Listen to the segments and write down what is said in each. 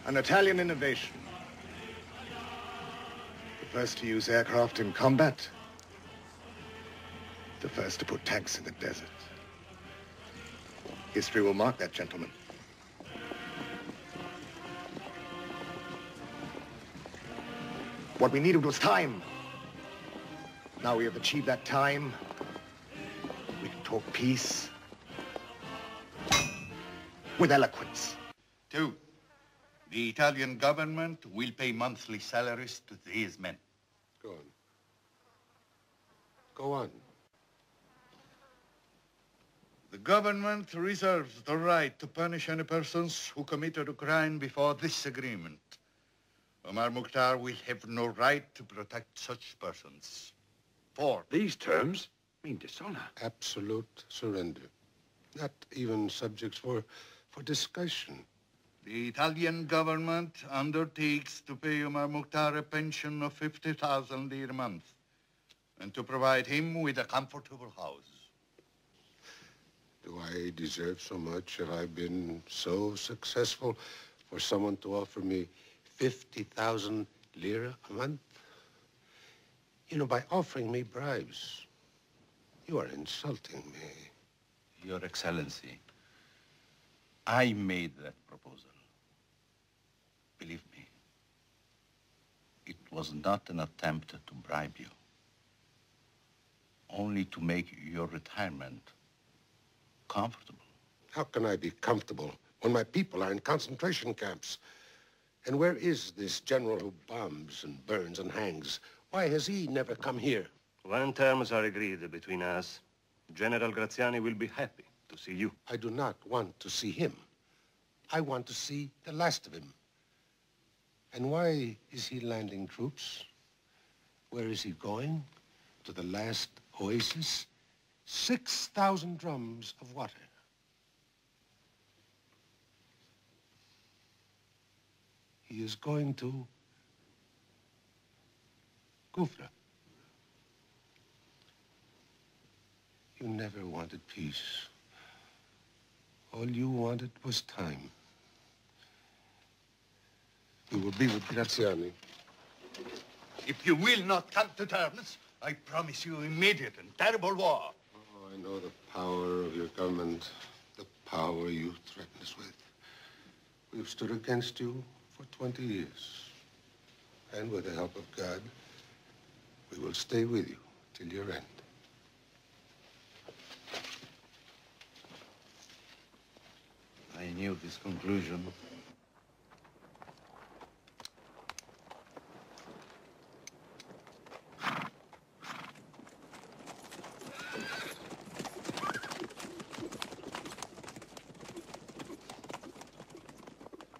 An Italian innovation. The first to use aircraft in combat. The first to put tanks in the desert. History will mark that, gentlemen. What we needed was time. Now we have achieved that time. We can talk peace with eloquence. 2, the Italian government will pay monthly salaries to these men. Go on. Go on. The government reserves the right to punish any persons who committed a crime before this agreement. Omar Mukhtar will have no right to protect such persons. 4. These terms mean dishonor. Absolute surrender. Not even subjects for discussion. The Italian government undertakes to pay Omar Mukhtar a pension of 50,000 lire a month and to provide him with a comfortable house. Do I deserve so much? Have I been so successful for someone to offer me 50,000 lira a month? You know, by offering me bribes, you are insulting me. Your Excellency, I made that proposal. Believe me, it was not an attempt to bribe you, only to make your retirement comfortable. How can I be comfortable when my people are in concentration camps? And where is this general who bombs and burns and hangs? Why has he never come here? When terms are agreed between us, General Graziani will be happy to see you. I do not want to see him. I want to see the last of him. And why is he landing troops? Where is he going? To the last oasis? 6,000 drums of water. He is going to Kufra. You never wanted peace. All you wanted was time. We will be with Graziani. If you will not come to terms, I promise you immediate and terrible war. Oh, I know the power of your government, the power you threaten us with. We've stood against you for 20 years. And with the help of God, we will stay with you till your end. I knew this conclusion.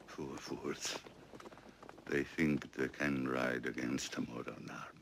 Poor fools. They think they can ride against a modern army.